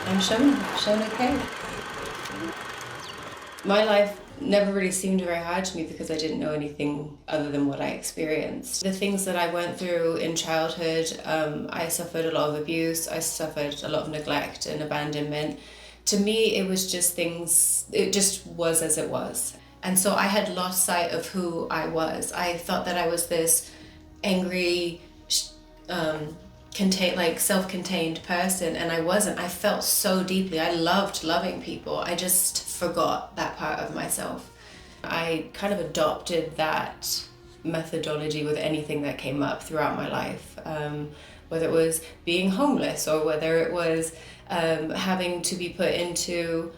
I'm Shona Kay. My life never really seemed very hard to me because I didn't know anything other than what I experienced. The things that I went through in childhood, I suffered a lot of abuse, I suffered a lot of neglect and abandonment. To me, it was just things, it just was as it was. And so I had lost sight of who I was. I thought that I was this angry, self-contained person, and I wasn't. I felt so deeply. I loved loving people. I just forgot that part of myself. I kind of adopted that methodology with anything that came up throughout my life, whether it was being homeless or whether it was having to be put into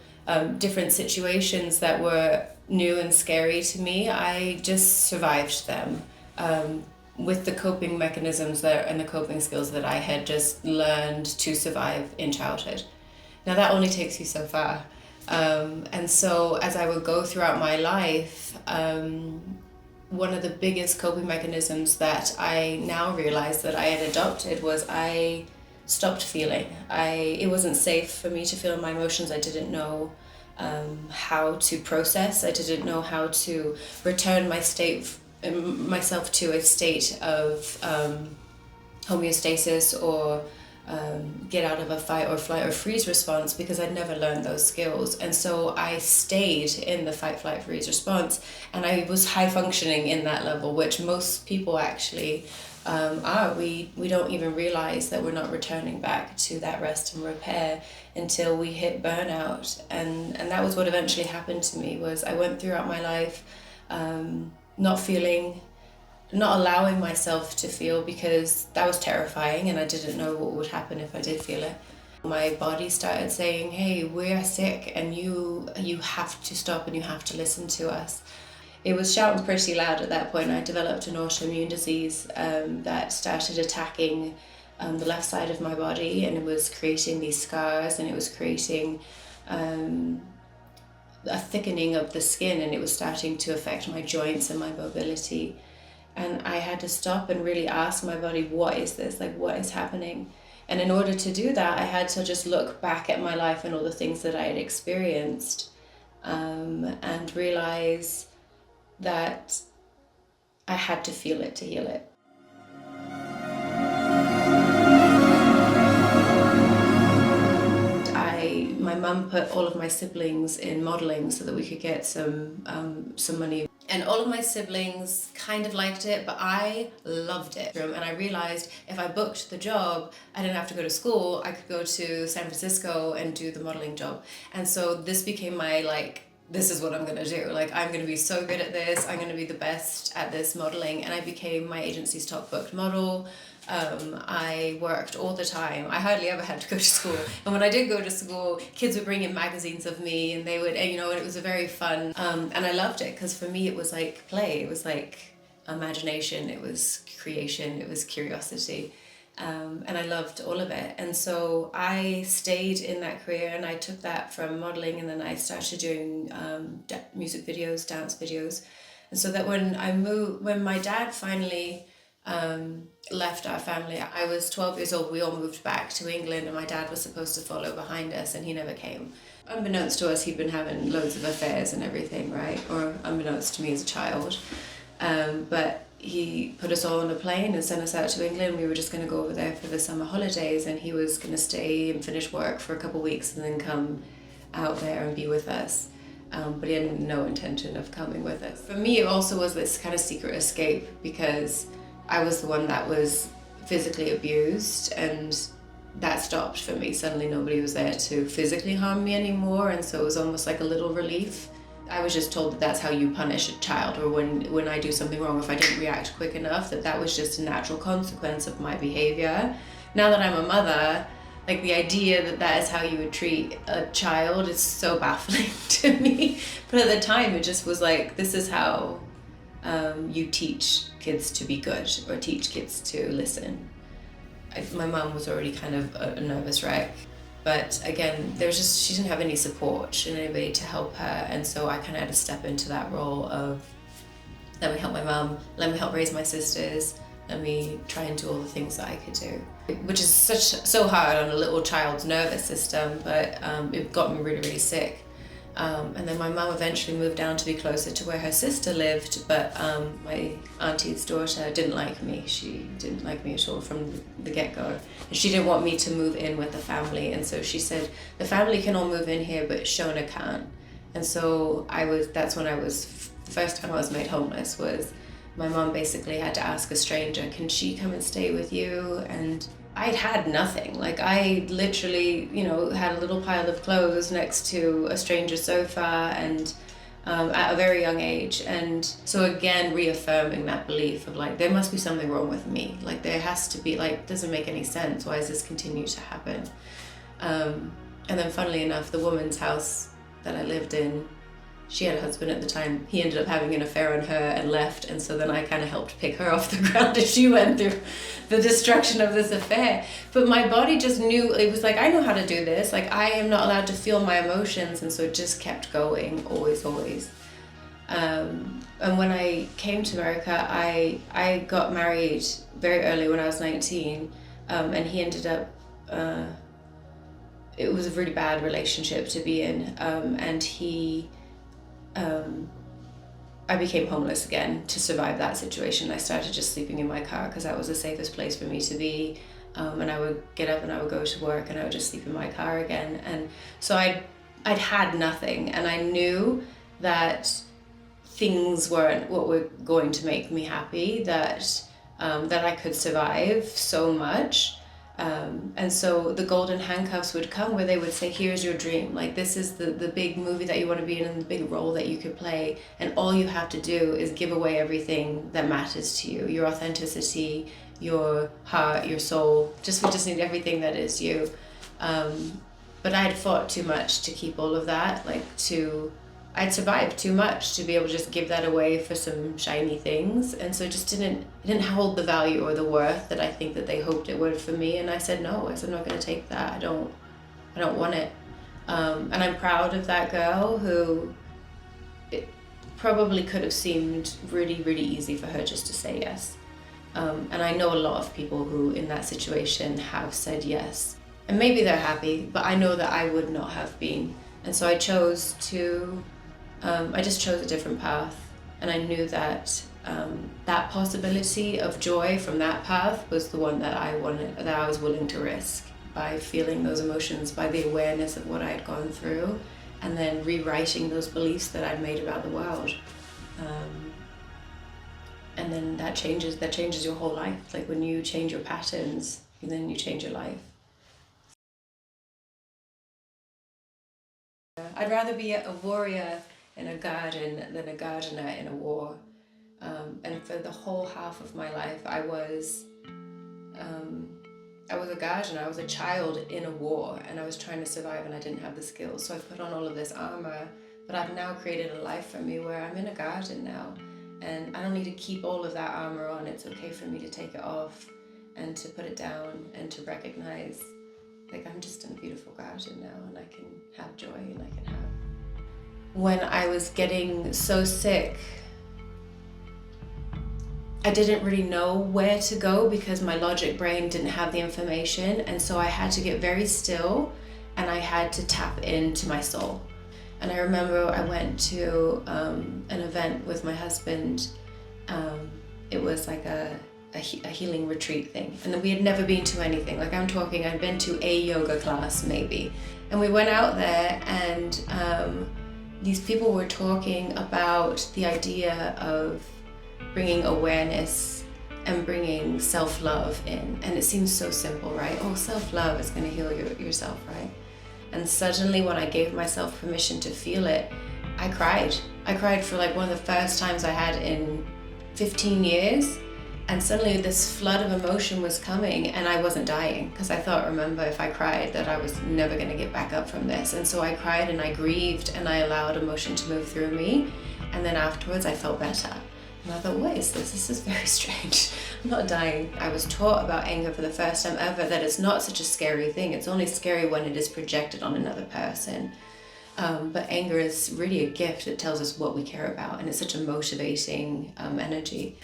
different situations that were new and scary to me. I just survived them. With the coping mechanisms and the coping skills that I had just learned to survive in childhood. Now that only takes you so far. And so as I would go throughout my life, one of the biggest coping mechanisms that I now realize that I had adopted was I stopped feeling. It wasn't safe for me to feel my emotions. I didn't know how to process. I didn't know how to return myself to a state of homeostasis or get out of a fight or flight or freeze response because I'd never learned those skills. And so I stayed in the fight, flight, freeze response, and I was high functioning in that level, which most people actually are. We don't even realize that we're not returning back to that rest and repair until we hit burnout. And that was what eventually happened to me. Was I went throughout my life not allowing myself to feel, because that was terrifying and I didn't know what would happen if I did feel it. My body started saying, hey, we're sick and you have to stop and you have to listen to us. It was shouting pretty loud at that point. I developed an autoimmune disease that started attacking the left side of my body, and it was creating these scars, and it was creating a thickening of the skin, and it was starting to affect my joints and my mobility. And I had to stop and really ask my body, what is this? Like, what is happening? And in order to do that, I had to just look back at my life and all the things that I had experienced, and realize that I had to feel it to heal it. My mum put all of my siblings in modeling so that we could get some money. And all of my siblings kind of liked it, but I loved it. And I realized if I booked the job, I didn't have to go to school. I could go to San Francisco and do the modeling job. And so this became my, this is what I'm gonna do. I'm gonna be so good at this. I'm gonna be the best at this modeling. And I became my agency's top booked model. I worked all the time. I hardly ever had to go to school. And when I did go to school, kids would bring in magazines of me, and they would, and it was a very fun, and I loved it because for me it was like play, it was like imagination, it was creation, it was curiosity. And I loved all of it. And so I stayed in that career, and I took that from modeling, and then I started doing music videos, dance videos. And so that when my dad finally left our family, I was 12 years old. We all moved back to England, and my dad was supposed to follow behind us, and he never came. Unbeknownst to us, he'd been having loads of affairs and everything, right? Or unbeknownst to me as a child. But he put us all on a plane and sent us out to England. We were just going to go over there for the summer holidays, and he was going to stay and finish work for a couple of weeks and then come out there and be with us. But he had no intention of coming with us. For me, it also was this kind of secret escape, because I was the one that was physically abused, and that stopped for me. Suddenly nobody was there to physically harm me anymore, and so it was almost like a little relief. I was just told that that's how you punish a child, or when I do something wrong, if I didn't react quick enough, that was just a natural consequence of my behavior. Now that I'm a mother, the idea that that is how you would treat a child is so baffling to me. But at the time, it just was like, this is how you teach kids to be good, or teach kids to listen. My mum was already kind of a nervous wreck, but again, she didn't have any support, she didn't have anybody to help her, and so I kind of had to step into that role of, let me help my mum, let me help raise my sisters, let me try and do all the things that I could do, which is so hard on a little child's nervous system, but it got me really, really sick. And then my mum eventually moved down to be closer to where her sister lived, but my auntie's daughter didn't like me. She didn't like me at all from the get-go. And she didn't want me to move in with the family, and so she said, the family can all move in here, but Shona can't. And so that's when the first time I was made homeless was my mum basically had to ask a stranger, can she come and stay with you? And I'd had nothing. Like, I literally, had a little pile of clothes next to a stranger's sofa, and at a very young age. And so again, reaffirming that belief of like, there must be something wrong with me. Like, there has to be, like, doesn't make any sense. Why does this continue to happen? And then funnily enough, the woman's house that I lived in, she had a husband at the time. He ended up having an affair on her and left, and so then I kind of helped pick her off the ground as she went through the destruction of this affair. But my body just knew, it was like, I know how to do this. Like, I am not allowed to feel my emotions, and so it just kept going, always. And when I came to America, I got married very early when I was 19, and he ended up, it was a really bad relationship to be in, and I became homeless again to survive that situation. I started just sleeping in my car because that was the safest place for me to be. And I would get up and I would go to work and I would just sleep in my car again. And so I'd had nothing, and I knew that things weren't what were going to make me happy, that I could survive so much. And so the golden handcuffs would come where they would say, here's your dream. Like, this is the big movie that you want to be in and the big role that you could play. And all you have to do is give away everything that matters to you, your authenticity, your heart, your soul. We just need everything that is you. But I had fought too much to keep all of that. I'd survived too much to be able to just give that away for some shiny things, and so it just didn't hold the value or the worth that I think that they hoped it would for me. And I said no. I said, I'm not going to take that. I don't want it. And I'm proud of that girl who, it probably could have seemed really, really easy for her just to say yes. And I know a lot of people who in that situation have said yes, and maybe they're happy, but I know that I would not have been. And so I chose to. I just chose a different path, and I knew that that possibility of joy from that path was the one that I was willing to risk by feeling those emotions, by the awareness of what I had gone through, and then rewriting those beliefs that I'd made about the world. And then that changes your whole life. Like, when you change your patterns, and then you change your life. I'd rather be a warrior in a garden than a gardener in a war. And for the whole half of my life, I was a gardener. I was a child in a war, and I was trying to survive, and I didn't have the skills. So I put on all of this armor, but I've now created a life for me where I'm in a garden now, and I don't need to keep all of that armor on. It's okay for me to take it off and to put it down and to recognize, like, I'm just in a beautiful garden now, and I can have joy, and I can have. When I was getting so sick, I didn't really know where to go because my logic brain didn't have the information, and so I had to get very still, and I had to tap into my soul. And I remember I went to an event with my husband. It was like a healing retreat thing, and we had never been to anything. Like, I'd been to a yoga class maybe, and we went out there, and these people were talking about the idea of bringing awareness and bringing self-love in. And it seems so simple, right? Oh, self-love is going to heal yourself, right? And suddenly when I gave myself permission to feel it, I cried. I cried for like one of the first times I had in 15 years. And suddenly this flood of emotion was coming, and I wasn't dying, because I thought, remember, if I cried that I was never going to get back up from this. And so I cried and I grieved, and I allowed emotion to move through me. And then afterwards I felt better. And I thought, what is this? This is very strange. I'm not dying. I was taught about anger for the first time ever, that it's not such a scary thing. It's only scary when it is projected on another person. But anger is really a gift that tells us what we care about, and it's such a motivating energy.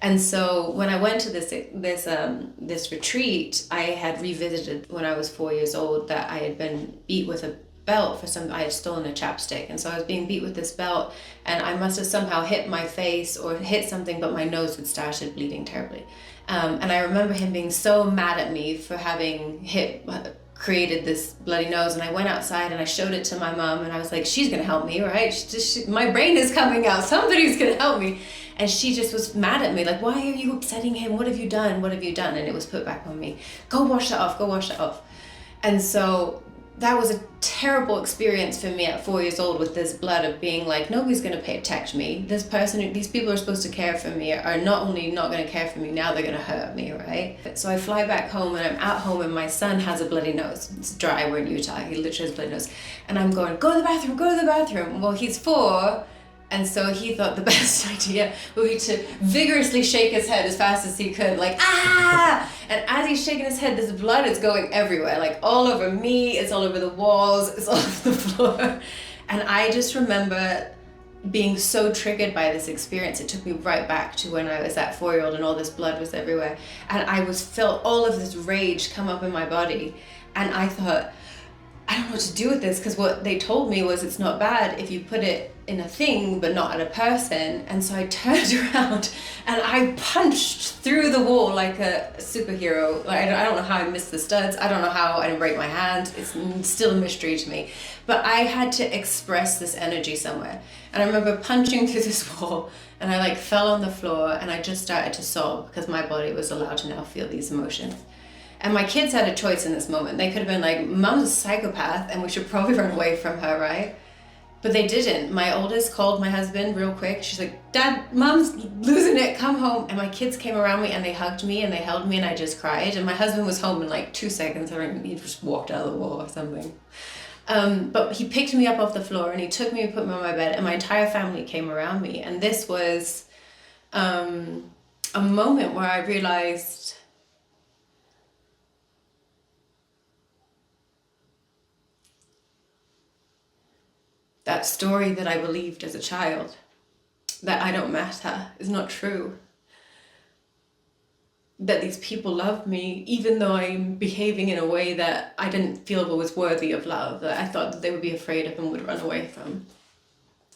And so when I went to this retreat, I had revisited when I was 4 years old that I had been beat with a belt for some, I had stolen a chapstick, and so I was being beat with this belt, and I must have somehow hit my face or hit something, but my nose had started bleeding terribly. And I remember him being so mad at me for having created this bloody nose, and I went outside and I showed it to my mom, and I was like, she's gonna help me, right? My brain is coming out, somebody's gonna help me. And she just was mad at me, like, why are you upsetting him? What have you done? What have you done? And it was put back on me. Go wash it off, go wash it off. And so that was a terrible experience for me at 4 years old, with this blood of being like, nobody's gonna protect me. These people are supposed to care for me are not only not gonna care for me, now they're gonna hurt me, right? So I fly back home, and I'm at home, and my son has a bloody nose. It's dry, we're in Utah, he literally has a bloody nose. And I'm going, go to the bathroom, go to the bathroom. Well, he's 4, and so he thought the best idea would be to vigorously shake his head as fast as he could, like, ah! And as he's shaking his head, this blood is going everywhere, like all over me, it's all over the walls, it's all over the floor. And I just remember being so triggered by this experience. It took me right back to when I was that 4-year-old and all this blood was everywhere. And I felt all of this rage come up in my body. And I thought, I don't know what to do with this, because what they told me was it's not bad if you put it in a thing but not at a person. And so I turned around and I punched through the wall like a superhero. Like, I don't know how I missed the studs, I don't know how I didn't break my hand, it's still a mystery to me. But I had to express this energy somewhere. And I remember punching through this wall, and I like fell on the floor, and I just started to sob because my body was allowed to now feel these emotions. And my kids had a choice in this moment. They could have been like, Mom's a psychopath and we should probably run away from her, right? But they didn't. My oldest called my husband real quick. She's like, Dad, Mom's losing it, come home. And my kids came around me and they hugged me and they held me, and I just cried. And my husband was home in like 2 seconds. I think he just walked out of the wall or something. But he picked me up off the floor and he took me and put me on my bed, and my entire family came around me. And this was a moment where I realized that story that I believed as a child, that I don't matter, is not true. That these people love me, even though I'm behaving in a way that I didn't feel was worthy of love, that I thought that they would be afraid of and would run away from.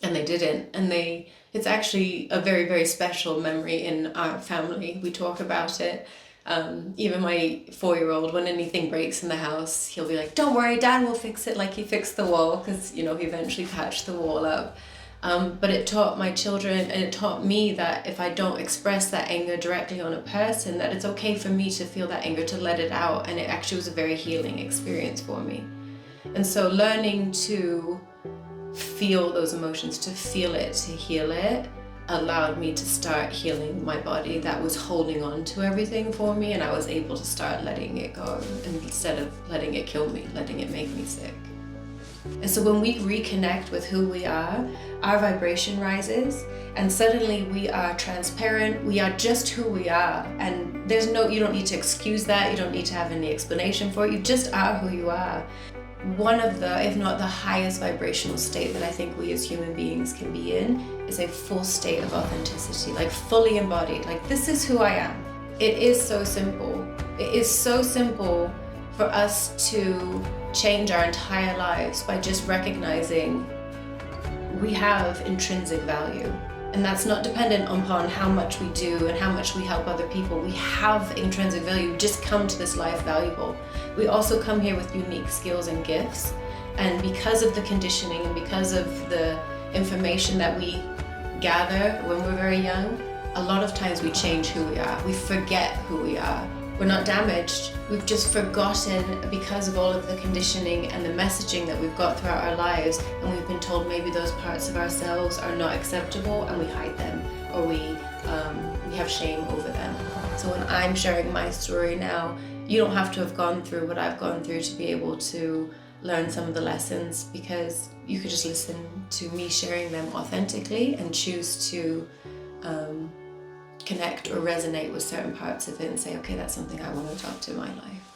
And they didn't. And it's actually a very, very special memory in our family. We talk about it. Even my 4-year-old, when anything breaks in the house, he'll be like, don't worry, Dad will fix it, like he fixed the wall, because, you know, he eventually patched the wall up. But it taught my children, and it taught me that if I don't express that anger directly on a person, that it's okay for me to feel that anger, to let it out. And it actually was a very healing experience for me. And so learning to feel those emotions, to feel it, to heal it, allowed me to start healing my body that was holding on to everything for me, and I was able to start letting it go, instead of letting it kill me, letting it make me sick. And so when we reconnect with who we are, our vibration rises, and suddenly we are transparent, we are just who we are, and you don't need to excuse that, you don't need to have any explanation for it, you just are who you are. One of the, if not the highest vibrational state that I think we as human beings can be in, is a full state of authenticity, like fully embodied, like this is who I am. It is so simple. It is so simple for us to change our entire lives by just recognizing we have intrinsic value. And that's not dependent upon how much we do and how much we help other people. We have intrinsic value. We just come to this life valuable. We also come here with unique skills and gifts. And because of the conditioning and because of the information that we gather when we're very young, a lot of times we change who we are. We forget who we are. We're not damaged. We've just forgotten because of all of the conditioning and the messaging that we've got throughout our lives, and we've been told maybe those parts of ourselves are not acceptable, and we hide them, or we have shame over them. So when I'm sharing my story now, you don't have to have gone through what I've gone through to be able to learn some of the lessons, because you could just listen to me sharing them authentically and choose to connect or resonate with certain parts of it and say, okay, that's something I want to adopt in my life.